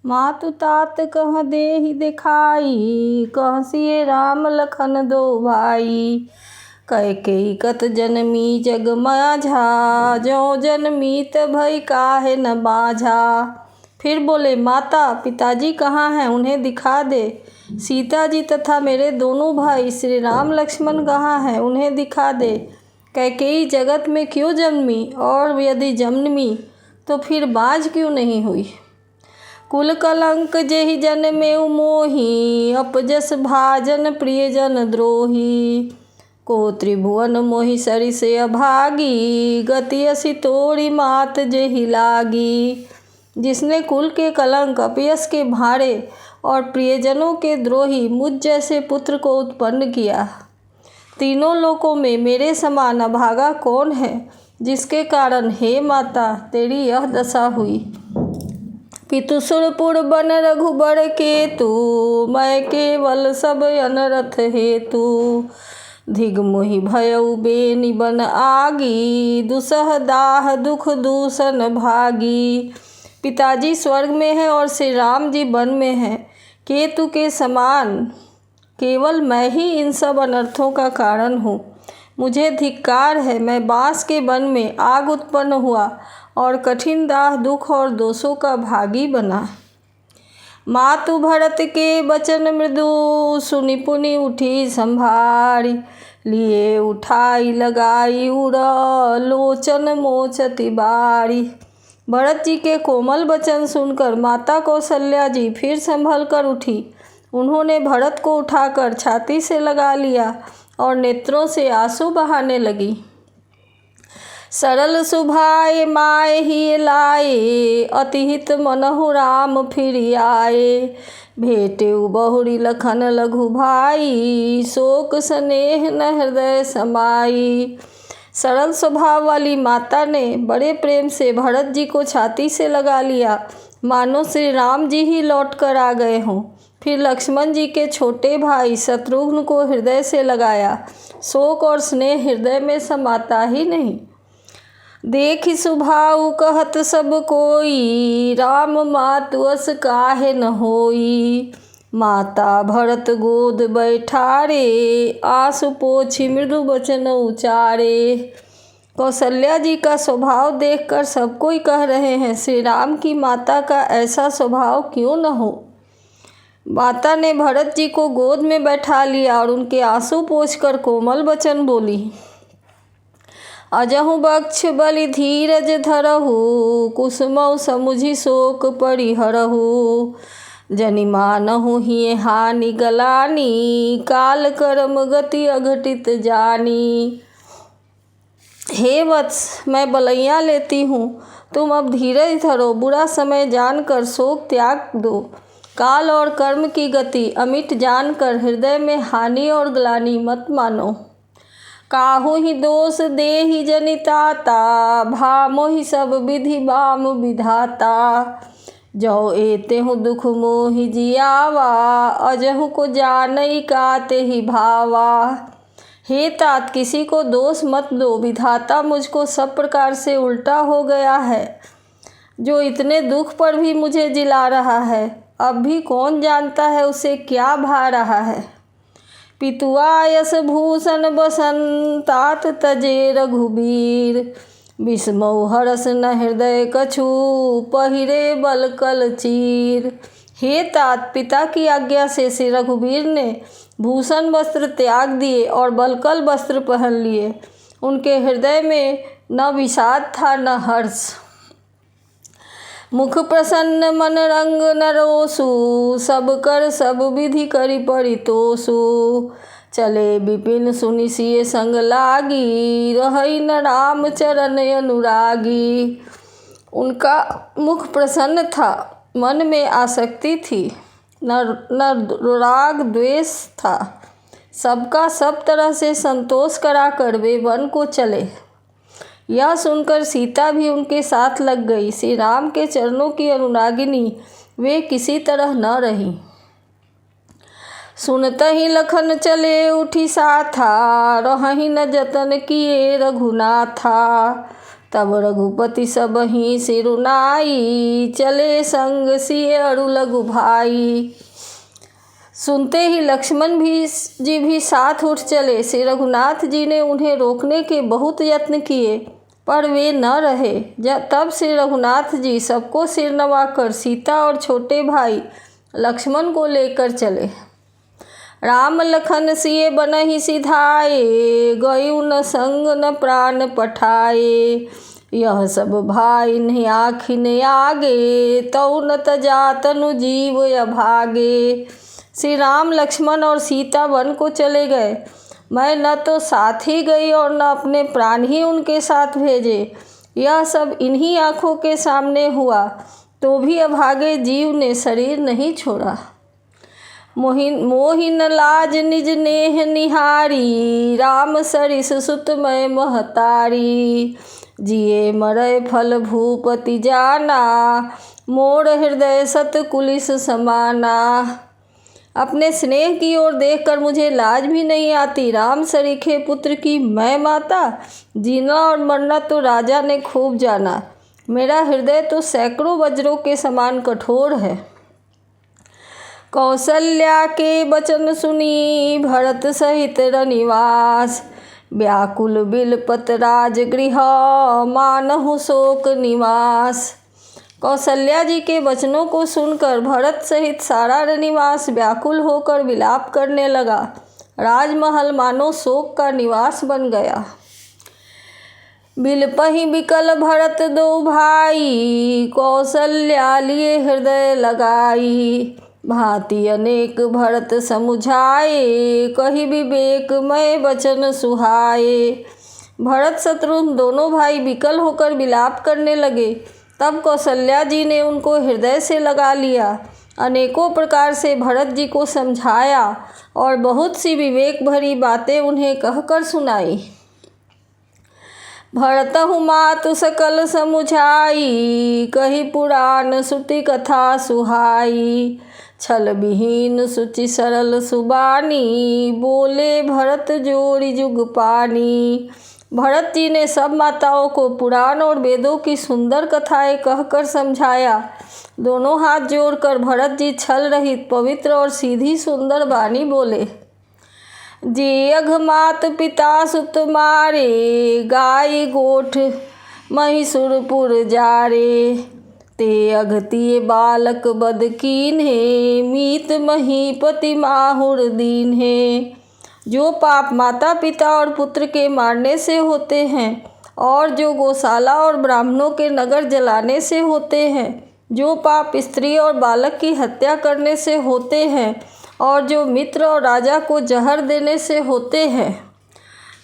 मातु तात कह देहि देखाई, कह सिए राम लखन दो भाई। कैकेयी कत जनमी जग माझा, ज्यों जनमीत भई काहे न बाझा। फिर बोले, माता पिताजी कहाँ हैं, उन्हें दिखा दे। सीता जी तथा मेरे दोनों भाई श्री राम लक्ष्मण कहाँ हैं, उन्हें दिखा दे। कैकेयी जगत में क्यों जन्मी, और यदि जन्मी तो फिर बाझ क्यों नहीं हुई। कुल कलंक जेहि जन्मेउ मोहि, अपजस भाजन प्रियजन द्रोही। को त्रिभुवन मोहि सरिस अभागी, गति असी तोरि मात जेहि लागी। जिसने कुल के कलंक, अपयश के भारे और प्रियजनों के द्रोही मुझ जैसे पुत्र को उत्पन्न किया। तीनों लोकों में मेरे समान अभागा कौन है, जिसके कारण हे माता तेरी यह दशा हुई। पितुसुरपुर बन रघुबर केतु, मैं केवल सब अनरथ हेतु। धिग मोहि भयउ बेनि बन आगी, दुसह दाह दुख दूषण भागी। पिताजी स्वर्ग में है और श्री राम जी वन में हैं। केतु के समान केवल मैं ही इन सब अनर्थों का कारण हूँ। मुझे धिक्कार है, मैं बांस के वन में आग उत्पन्न हुआ और कठिन दाह दुख और दोषों का भागी बना। मातु भरत के बचन मृदु, सुनि पुनि उठी संभारी। लिए उठाई लगाई उड़, लोचन मोचति बारी। भरत जी के कोमल वचन सुनकर माता कौशल्या जी फिर संभल कर उठी। उन्होंने भरत को उठाकर छाती से लगा लिया और नेत्रों से आंसू बहाने लगी। सरल सुभाए माय ही लाए, अतिहित मनहु राम फिर आए। भेटेउ बहुरी लखन लघु भाई, शोक स्नेह न हृदय समाई। सरल स्वभाव वाली माता ने बड़े प्रेम से भरत जी को छाती से लगा लिया, मानो श्री राम जी ही लौट कर आ गए हों। फिर लक्ष्मण जी के छोटे भाई शत्रुघ्न को हृदय से लगाया। शोक और स्नेह हृदय में समाता ही नहीं। देखि सुभाउ कहत सब कोई, राम मातु अस काहे न होई। माता भरत गोद बैठारे, आंसू पोछी मृदु वचन उचारे। कौशल्या जी का स्वभाव देखकर सब कोई कह रहे हैं, श्री राम की माता का ऐसा स्वभाव क्यों न हो। माता ने भरत जी को गोद में बैठा लिया और उनके आंसू पोंछकर कोमल वचन बोली। अजहु बक्ष बलि धीरज धरहु, कुसुमौ समुझि शोक परिहरहु। जनि मानहु हिय हानि गलानी, काल करम गति अघटित जानी। हे वत्स, मैं बलैया लेती हूँ, तुम अब धीरज धरो, बुरा समय जानकर शोक त्याग दो। काल और कर्म की गति अमिट जानकर हृदय में हानि और ग्लानि मत मानो। काहू ही दोष देहि जनिताता, भा मोहि सब विधि बाम विधाता। जो एतेहु दुख मोहि जियावा, अजहु को जानई काते ही भावा। हे तात, किसी को दोष मत दो, विधाता मुझको सब प्रकार से उल्टा हो गया है, जो इतने दुख पर भी मुझे जिला रहा है। अब भी कौन जानता है उसे क्या भा रहा है। पितुआ यस भूषण बसन, तात तजे रघुबीर। विस्मौ हरस न हृदय कछु, पहिरे बलकल चीर। हे तात, पिता की आज्ञा से श्री रघुबीर ने भूषण वस्त्र त्याग दिए और बलकल वस्त्र पहन लिए। उनके हृदय में न विषाद था न हर्ष। मुख प्रसन्न मन रंग न रोसु, सब कर सब विधि करि परितोषु। चले विपिन सुनि सिय संग लागी, रहई न राम चरण अनुरागी। उनका मुख प्रसन्न था, मन में आसक्ति थी, न राग द्वेष था। सबका सब तरह से संतोष कराकर वे वन को चले। यह सुनकर सीता भी उनके साथ लग गई। श्री राम के चरणों की अनुरागिनी वे किसी तरह न रही। सुनतहि लखन चले उठी साथा, रहहि न जतन किए रघुनाथा। तब रघुपति सबहि सिरुनाई, चले संग सिय अरु लघु भाई। सुनते ही लक्ष्मण जी भी साथ उठ चले। श्री रघुनाथ जी ने उन्हें रोकने के बहुत यत्न किए, पर वे न रहे। तब श्री रघुनाथ जी सबको सिर नवाकर सीता और छोटे भाई लक्ष्मण को लेकर चले। राम लखन सिए बनहि सिधाए, गयु न संग न प्राण पठाए। यह सब भाई नहीं आखिन आगे, तौ न तजा तनु जीव अभागे। श्री राम लक्ष्मण और सीता वन को चले गए। मैं न तो साथ ही गई और न अपने प्राण ही उनके साथ भेजे। यह सब इन्हीं आँखों के सामने हुआ, तो भी अभागे जीव ने शरीर नहीं छोड़ा। मोहिन लाज निज नेह निहारी, राम सरिस सुत मैं महतारी। जिए मरय फल भूपति जाना, मोर हृदय सत कुलिस समाना। अपने स्नेह की ओर देखकर मुझे लाज भी नहीं आती। राम सरीखे पुत्र की मैं माता, जीना और मरना तो राजा ने खूब जाना। मेरा हृदय तो सैकड़ों वज्रों के समान कठोर है। कौसल्या के बचन सुनी, भरत सहित रनिवास। व्याकुल बिलपत राजगृह, मानहु शोक निवास। कौशल्या जी के वचनों को सुनकर भरत सहित सारा रनिवास व्याकुल होकर विलाप करने लगा। राजमहल मानो शोक का निवास बन गया। बिलपहि बिकल भरत दो भाई, कौशल्या लिए हृदय लगाई। भांति अनेक भरत समुझाए, कहि विवेक मैं वचन सुहाए। भरत शत्रुघ्न दोनों भाई विकल होकर विलाप करने लगे। तब कौशल्या जी ने उनको हृदय से लगा लिया, अनेकों प्रकार से भरत जी को समझाया और बहुत सी विवेक भरी बातें उन्हें कहकर सुनाई। भरतहु मातु सकल समुझाई, कही पुराण श्रुति कथा सुहाई। छल विहीन सुचि सरल सुबानी, बोले भरत जोड़ी जुग पानी। भरत जी ने सब माताओं को पुराण और वेदों की सुंदर कथाएं कहकर समझाया। दोनों हाथ जोड़कर भरत जी छल रहित पवित्र और सीधी सुंदर वाणी बोले। जे अघ मात पिता सुत मारे, गाय गोठ महिषुरपुर जारे। ते अघतिय बालक बद कीन्हे, मीत महीपति माहुर दीन्हे। जो पाप माता पिता और पुत्र के मारने से होते हैं, और जो गौशाला और ब्राह्मणों के नगर जलाने से होते हैं, जो पाप स्त्री और बालक की हत्या करने से होते हैं, और जो मित्र और राजा को जहर देने से होते हैं।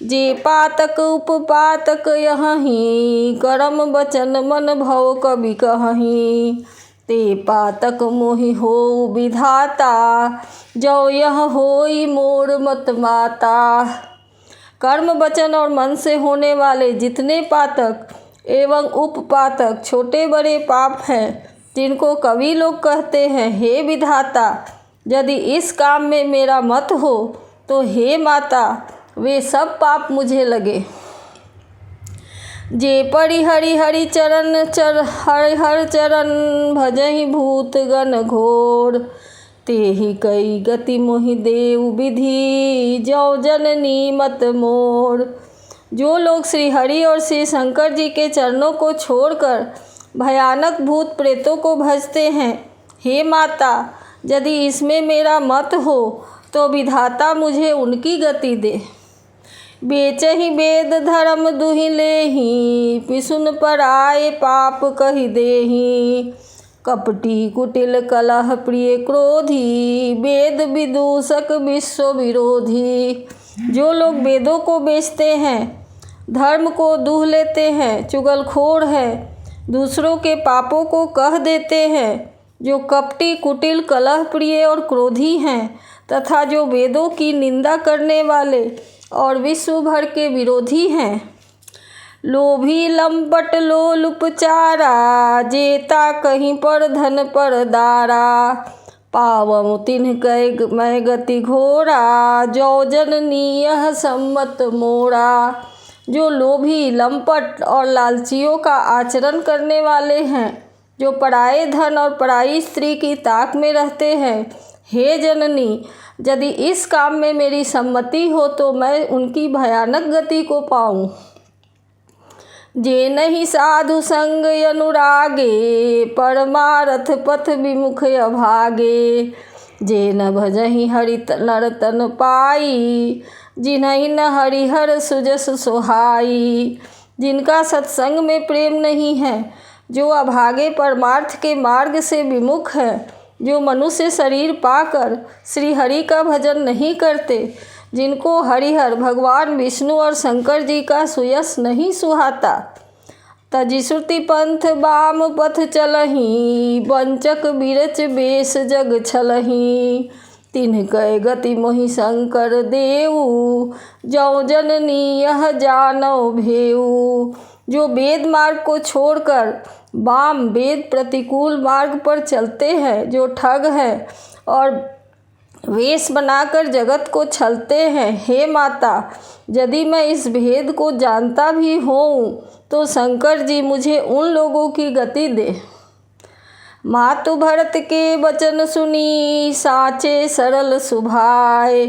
जे पातक उपपातक यहीं, करम बचन मन भव कवि कहहीं। ते पातक मोहि होउ विधाता, जो यह होई मोर मत माता। कर्म वचन और मन से होने वाले जितने पातक एवं उपपातक छोटे बड़े पाप हैं, जिनको कवि लोग कहते हैं, हे विधाता, यदि इस काम में मेरा मत हो तो हे माता, वे सब पाप मुझे लगे। जे परि हरि हरि चरण हर चरण, भजहि भूत गण घोर। तेहि कई गति मोहि देव विधि, जो जननी मत मोर। जो लोग श्री हरि और श्री शंकर जी के चरणों को छोड़कर भयानक भूत प्रेतों को भजते हैं, हे माता, यदि इसमें मेरा मत हो तो विधाता मुझे उनकी गति दे। बेचहि वेद धर्म दुहि लेहि, पिसुन पराए पाप कहि देहि। कपटी कुटिल कलह प्रिय क्रोधी, वेद विदूषक विश्व विरोधी। जो लोग वेदों को बेचते हैं, धर्म को दूह लेते हैं, चुगलखोर हैं, दूसरों के पापों को कह देते हैं, जो कपटी कुटिल कलह प्रिय और क्रोधी हैं, तथा जो वेदों की निंदा करने वाले और विश्व भर के विरोधी हैं। लोभी लंपट लोलुपचारा, जेता कहीं पर धन पर दारा। पावम तिन्ह कै मैं गति घोरा, जो जननी यह सम्मत मोरा। जो लोभी, लंपट और लालचियों का आचरण करने वाले हैं, जो पराये धन और पराई स्त्री की ताक में रहते हैं। हे जननी, यदि इस काम में मेरी सम्मति हो तो मैं उनकी भयानक गति को पाऊं। जे नहीं साधु संग अनुरागे, परमारथ पथ विमुख अभागे। जे न भजहि हरि नरतन पाई, जिन्हि न हरिहर सुजस सोहाई। जिनका सत्संग में प्रेम नहीं है, जो अभागे परमार्थ के मार्ग से विमुख है, जो मनुष्य शरीर पाकर श्री हरि का भजन नहीं करते, जिनको हरिहर भगवान विष्णु और शंकर जी का सुयश नहीं सुहाता। तजि श्रुति पंथ बाम पथ चलहि, वंचक बिरच बेश जग छलहि। तिन्ह गति मोहि शंकर देऊ, जौ जननी यह जानौ भेऊ। जो वेद मार्ग को छोड़कर वाम वेद प्रतिकूल मार्ग पर चलते हैं, जो ठग है और वेश बनाकर जगत को छलते हैं। हे माता, यदि मैं इस भेद को जानता भी हूँ तो शंकर जी मुझे उन लोगों की गति दे। मातु भरत के वचन सुनी, साचे सरल सुभाए।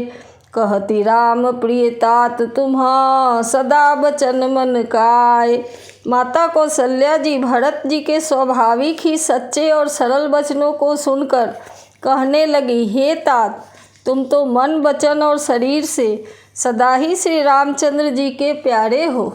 कहती राम प्रिय तात तुम्हा, सदा बचन मन काय। माता कौशल्या जी भरत जी के स्वाभाविक ही सच्चे और सरल वचनों को सुनकर कहने लगी, हे तात, तुम तो मन, वचन और शरीर से सदा ही श्री रामचंद्र जी के प्यारे हो।